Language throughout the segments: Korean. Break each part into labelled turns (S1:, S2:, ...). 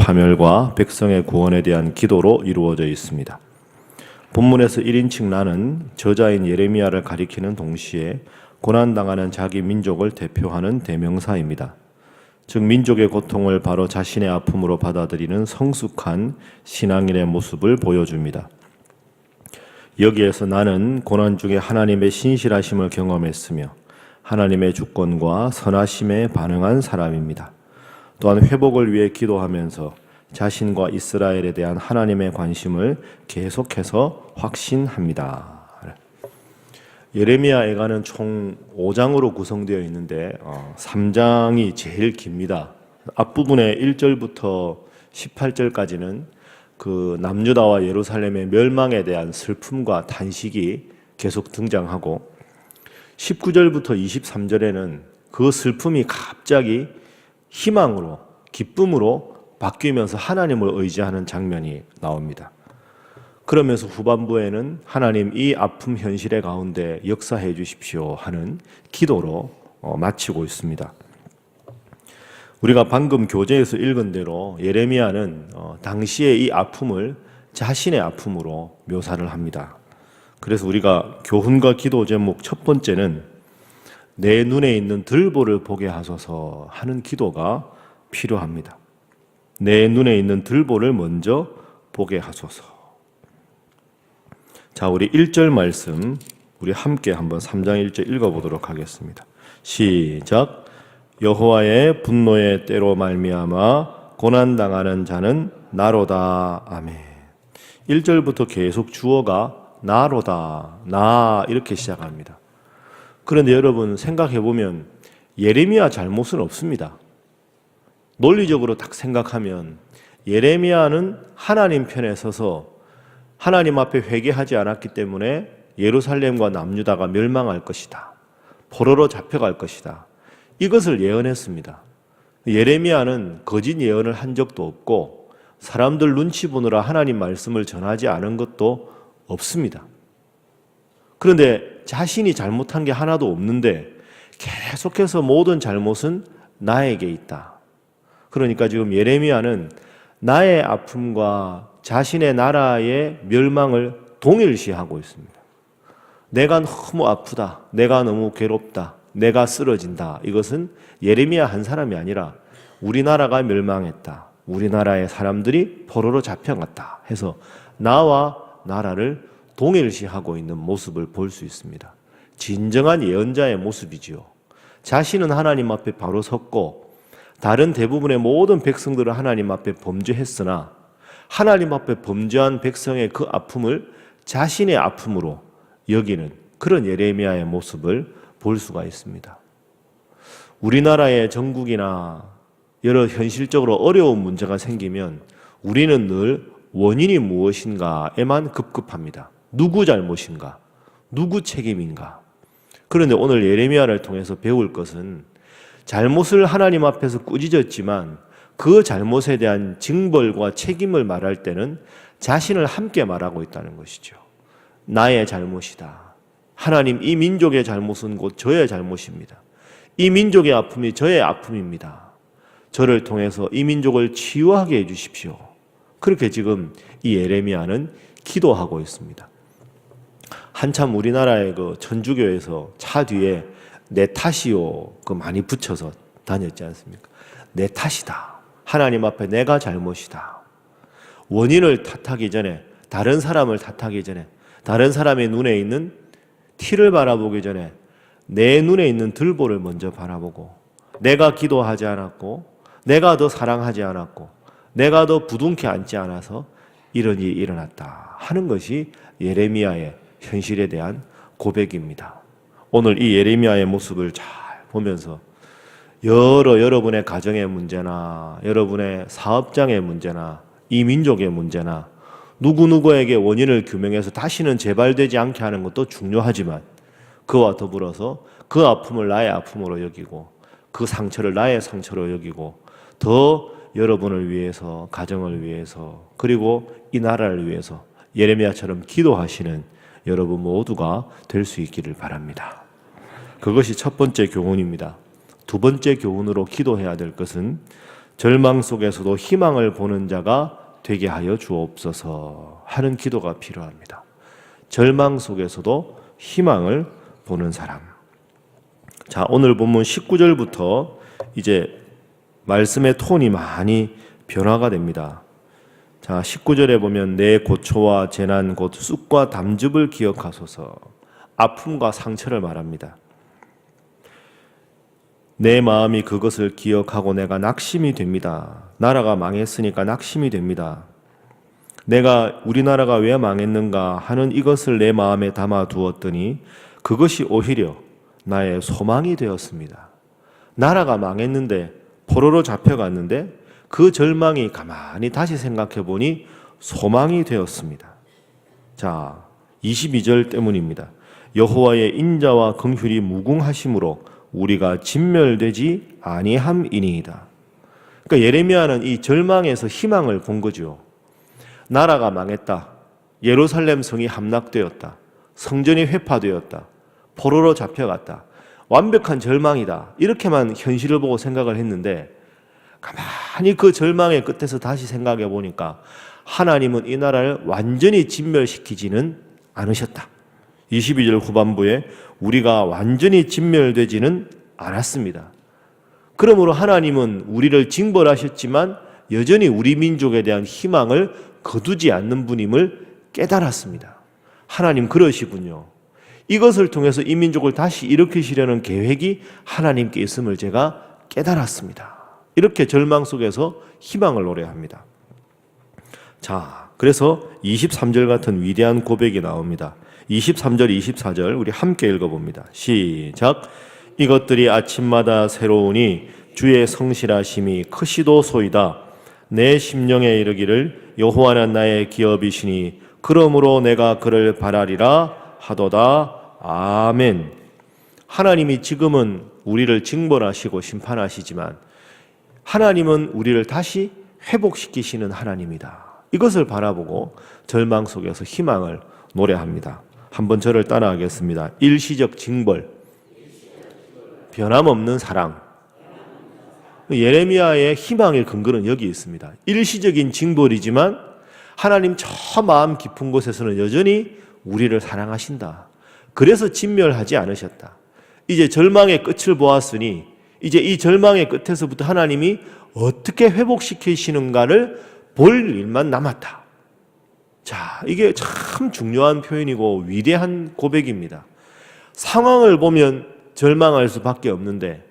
S1: 파멸과 백성의 구원에 대한 기도로 이루어져 있습니다. 본문에서 1인칭 나는 저자인 예레미야를 가리키는 동시에 고난당하는 자기 민족을 대표하는 대명사입니다. 즉 민족의 고통을 바로 자신의 아픔으로 받아들이는 성숙한 신앙인의 모습을 보여줍니다. 여기에서 나는 고난 중에 하나님의 신실하심을 경험했으며 하나님의 주권과 선하심에 반응한 사람입니다. 또한 회복을 위해 기도하면서 자신과 이스라엘에 대한 하나님의 관심을 계속해서 확신합니다. 예레미야 애가는 총 5장으로 구성되어 있는데 3장이 제일 깁니다. 앞부분에 1절부터 18절까지는 그 남유다와 예루살렘의 멸망에 대한 슬픔과 탄식이 계속 등장하고 19절부터 23절에는 그 슬픔이 갑자기 희망으로 기쁨으로 바뀌면서 하나님을 의지하는 장면이 나옵니다. 그러면서 후반부에는 하나님 이 아픔 현실의 가운데 역사해 주십시오 하는 기도로 마치고 있습니다. 우리가 방금 교재에서 읽은 대로 예레미야는 당시의 이 아픔을 자신의 아픔으로 묘사를 합니다. 그래서 우리가 교훈과 기도 제목 첫 번째는 내 눈에 있는 들보를 보게 하소서 하는 기도가 필요합니다. 내 눈에 있는 들보를 먼저 보게 하소서. 자, 우리 1절 말씀 우리 함께 한번 3장 1절 읽어보도록 하겠습니다. 시작. 여호와의 분노의 때로 말미암아 고난당하는 자는 나로다. 아멘. 1절부터 계속 주어가 나로다, 나 이렇게 시작합니다. 그런데 여러분 생각해보면 예레미야 잘못은 없습니다. 논리적으로 딱 생각하면 예레미야는 하나님 편에 서서 하나님 앞에 회개하지 않았기 때문에 예루살렘과 남유다가 멸망할 것이다. 포로로 잡혀갈 것이다. 이것을 예언했습니다. 예레미야는 거짓 예언을 한 적도 없고 사람들 눈치 보느라 하나님 말씀을 전하지 않은 것도 없습니다. 그런데 자신이 잘못한 게 하나도 없는데 계속해서 모든 잘못은 나에게 있다. 그러니까 지금 예레미야는 나의 아픔과 자신의 나라의 멸망을 동일시하고 있습니다. 내가 너무 아프다. 내가 너무 괴롭다. 내가 쓰러진다. 이것은 예레미야 한 사람이 아니라 우리나라가 멸망했다. 우리나라의 사람들이 포로로 잡혀갔다. 해서 나와 나라를 동일시하고 있는 모습을 볼 수 있습니다. 진정한 예언자의 모습이지요. 자신은 하나님 앞에 바로 섰고 다른 대부분의 모든 백성들은 하나님 앞에 범죄했으나 하나님 앞에 범죄한 백성의 그 아픔을 자신의 아픔으로 여기는 그런 예레미야의 모습을 볼 수가 있습니다. 우리나라의 정국이나 여러 현실적으로 어려운 문제가 생기면 우리는 늘 원인이 무엇인가에만 급급합니다. 누구 잘못인가? 누구 책임인가? 그런데 오늘 예레미야를 통해서 배울 것은 잘못을 하나님 앞에서 꾸짖었지만 그 잘못에 대한 징벌과 책임을 말할 때는 자신을 함께 말하고 있다는 것이죠. 나의 잘못이다. 하나님, 이 민족의 잘못은 곧 저의 잘못입니다. 이 민족의 아픔이 저의 아픔입니다. 저를 통해서 이 민족을 치유하게 해주십시오. 그렇게 지금 이 예레미야는 기도하고 있습니다. 한참 우리나라의 그 천주교에서 차 뒤에 내 탓이요 그 많이 붙여서 다녔지 않습니까? 내 탓이다. 하나님 앞에 내가 잘못이다. 원인을 탓하기 전에, 다른 사람을 탓하기 전에, 다른 사람의 눈에 있는 티를 바라보기 전에 내 눈에 있는 들보를 먼저 바라보고, 내가 기도하지 않았고, 내가 더 사랑하지 않았고, 내가 더 부둥켜 안지 않아서 이런 일이 일어났다 하는 것이 예레미야의 현실에 대한 고백입니다. 오늘 이 예레미야의 모습을 잘 보면서 여러분의 가정의 문제나 여러분의 사업장의 문제나 이 민족의 문제나 누구누구에게 원인을 규명해서 다시는 재발되지 않게 하는 것도 중요하지만 그와 더불어서 그 아픔을 나의 아픔으로 여기고 그 상처를 나의 상처로 여기고 더 여러분을 위해서, 가정을 위해서, 그리고 이 나라를 위해서 예레미야처럼 기도하시는 여러분 모두가 될 수 있기를 바랍니다. 그것이 첫 번째 교훈입니다. 두 번째 교훈으로 기도해야 될 것은 절망 속에서도 희망을 보는 자가 되게 하여 주옵소서 하는 기도가 필요합니다. 절망 속에서도 희망을 보는 사람. 자, 오늘 본문 19절부터 이제 말씀의 톤이 많이 변화가 됩니다. 자, 19절에 보면 내 고초와 재난 곧 쑥과 담즙을 기억하소서. 아픔과 상처를 말합니다. 내 마음이 그것을 기억하고 내가 낙심이 됩니다. 나라가 망했으니까 낙심이 됩니다. 내가 우리나라가 왜 망했는가 하는 이것을 내 마음에 담아 두었더니 그것이 오히려 나의 소망이 되었습니다. 나라가 망했는데 포로로 잡혀갔는데 그 절망이 가만히 다시 생각해 보니 소망이 되었습니다. 자, 22절 때문입니다. 여호와의 인자와 긍휼이 무궁하심으로 우리가 진멸되지 아니함이니이다. 그러니까 예레미야는 이 절망에서 희망을 본 거죠. 나라가 망했다. 예루살렘 성이 함락되었다. 성전이 회파되었다. 포로로 잡혀갔다. 완벽한 절망이다. 이렇게만 현실을 보고 생각을 했는데 가만히 그 절망의 끝에서 다시 생각해 보니까 하나님은 이 나라를 완전히 진멸시키지는 않으셨다. 22절 후반부에 우리가 완전히 진멸되지는 않았습니다. 그러므로 하나님은 우리를 징벌하셨지만 여전히 우리 민족에 대한 희망을 거두지 않는 분임을 깨달았습니다. 하나님 그러시군요. 이것을 통해서 이 민족을 다시 일으키시려는 계획이 하나님께 있음을 제가 깨달았습니다. 이렇게 절망 속에서 희망을 노래합니다. 자, 그래서 23절 같은 위대한 고백이 나옵니다. 23절, 24절 우리 함께 읽어봅니다. 시작. 이것들이 아침마다 새로우니 주의 성실하심이 크시도소이다. 내 심령에 이르기를 여호와는 나의 기업이시니 그러므로 내가 그를 바라리라 하도다. 아멘. 하나님이 지금은 우리를 징벌하시고 심판하시지만 하나님은 우리를 다시 회복시키시는 하나님이다. 이것을 바라보고 절망 속에서 희망을 노래합니다. 한번 저를 따라하겠습니다. 일시적 징벌, 변함없는 사랑. 예레미야의 희망의 근거는 여기 있습니다. 일시적인 징벌이지만 하나님 저 마음 깊은 곳에서는 여전히 우리를 사랑하신다. 그래서 진멸하지 않으셨다. 이제 절망의 끝을 보았으니 이제 이 절망의 끝에서부터 하나님이 어떻게 회복시키시는가를 볼 일만 남았다. 자, 이게 참 중요한 표현이고 위대한 고백입니다. 상황을 보면 절망할 수밖에 없는데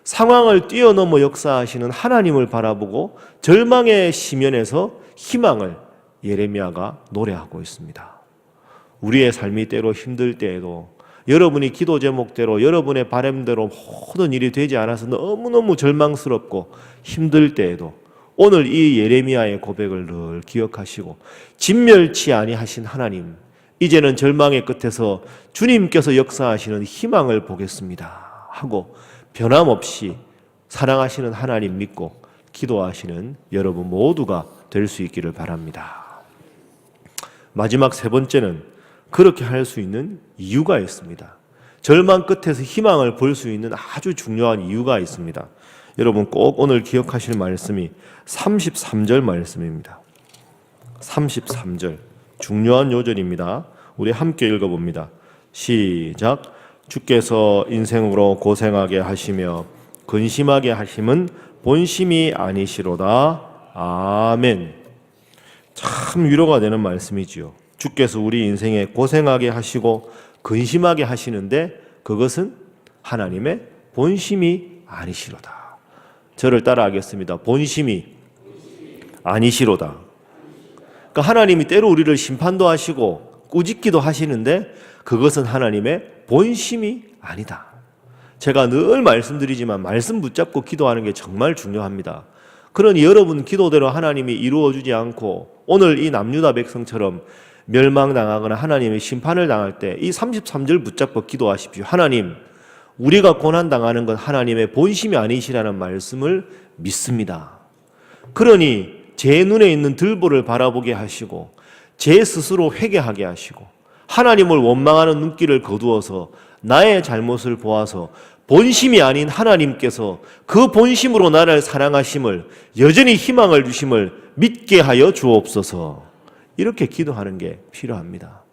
S1: 상황을 뛰어넘어 역사하시는 하나님을 바라보고 절망의 시면에서 희망을 예레미야가 노래하고 있습니다. 우리의 삶이 때로 힘들 때에도 여러분이 기도 제목대로 여러분의 바람대로 모든 일이 되지 않아서 너무너무 절망스럽고 힘들 때에도 오늘 이 예레미야의 고백을 늘 기억하시고 진멸치 아니하신 하나님, 이제는 절망의 끝에서 주님께서 역사하시는 희망을 보겠습니다 하고 변함없이 사랑하시는 하나님 믿고 기도하시는 여러분 모두가 될 수 있기를 바랍니다. 마지막 세 번째는 그렇게 할 수 있는 이유가 있습니다. 절망 끝에서 희망을 볼 수 있는 아주 중요한 이유가 있습니다. 여러분 꼭 오늘 기억하실 말씀이 33절 말씀입니다. 33절 중요한 요절입니다. 우리 함께 읽어봅니다. 시작. 주께서 인생으로 고생하게 하시며 근심하게 하심은 본심이 아니시로다. 아멘. 참 위로가 되는 말씀이지요. 주께서 우리 인생에 고생하게 하시고 근심하게 하시는데 그것은 하나님의 본심이 아니시로다. 저를 따라하겠습니다. 본심이 아니시로다. 그러니까 하나님이 때로 우리를 심판도 하시고 꾸짖기도 하시는데 그것은 하나님의 본심이 아니다. 제가 늘 말씀드리지만 말씀 붙잡고 기도하는 게 정말 중요합니다. 그러니 여러분 기도대로 하나님이 이루어주지 않고 오늘 이 남유다 백성처럼 멸망당하거나 하나님의 심판을 당할 때 이 33절 붙잡고 기도하십시오. 하나님, 우리가 고난당하는 건 하나님의 본심이 아니시라는 말씀을 믿습니다. 그러니 제 눈에 있는 들보를 바라보게 하시고 제 스스로 회개하게 하시고 하나님을 원망하는 눈길을 거두어서 나의 잘못을 보아서 본심이 아닌 하나님께서 그 본심으로 나를 사랑하심을, 여전히 희망을 주심을 믿게 하여 주옵소서. 이렇게 기도하는 게 필요합니다.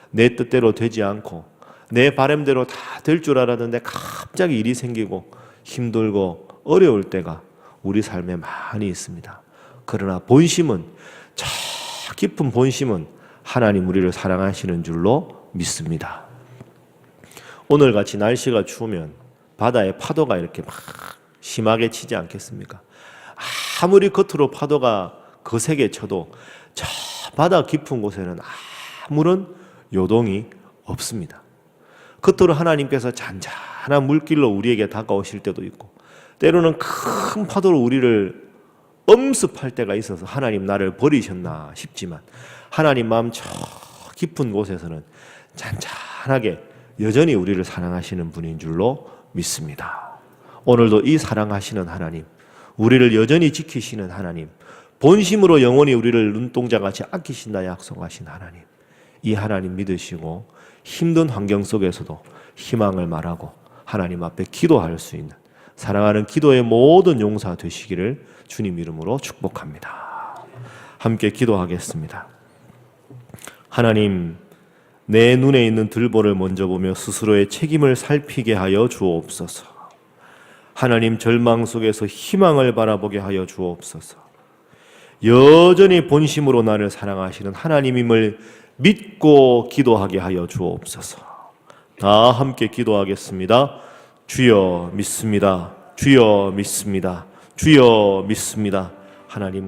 S1: 내 뜻대로 되지 않고 내 바람대로 다 될 줄 알았는데 갑자기 일이 생기고 힘들고 어려울 때가 우리 삶에 많이 있습니다. 그러나 본심은, 저 깊은 본심은 하나님 우리를 사랑하시는 줄로 믿습니다. 오늘같이 날씨가 추우면 바다에 파도가 이렇게 막 심하게 치지 않겠습니까? 아무리 겉으로 파도가 거세게 쳐도 저 바다 깊은 곳에는 아무런 요동이 없습니다. 겉으로 하나님께서 잔잔한 물길로 우리에게 다가오실 때도 있고, 때로는 큰 파도로 우리를 엄습할 때가 있어서 하나님 나를 버리셨나 싶지만, 하나님 마음 저 깊은 곳에서는 잔잔하게 여전히 우리를 사랑하시는 분인 줄로 믿습니다. 오늘도 이 사랑하시는 하나님, 우리를 여전히 지키시는 하나님, 본심으로 영원히 우리를 눈동자같이 아끼신다 약속하신 하나님, 이 하나님 믿으시고 힘든 환경 속에서도 희망을 말하고 하나님 앞에 기도할 수 있는 사랑하는 기도의 모든 용사 되시기를 주님 이름으로 축복합니다. 함께 기도하겠습니다. 하나님, 내 눈에 있는 들보를 먼저 보며 스스로의 책임을 살피게 하여 주옵소서. 하나님, 절망 속에서 희망을 바라보게 하여 주옵소서. 여전히 본심으로 나를 사랑하시는 하나님임을 믿고 기도하게 하여 주옵소서. 다 함께 기도하겠습니다. 주여 믿습니다. 주여 믿습니다. 주여 믿습니다. 하나님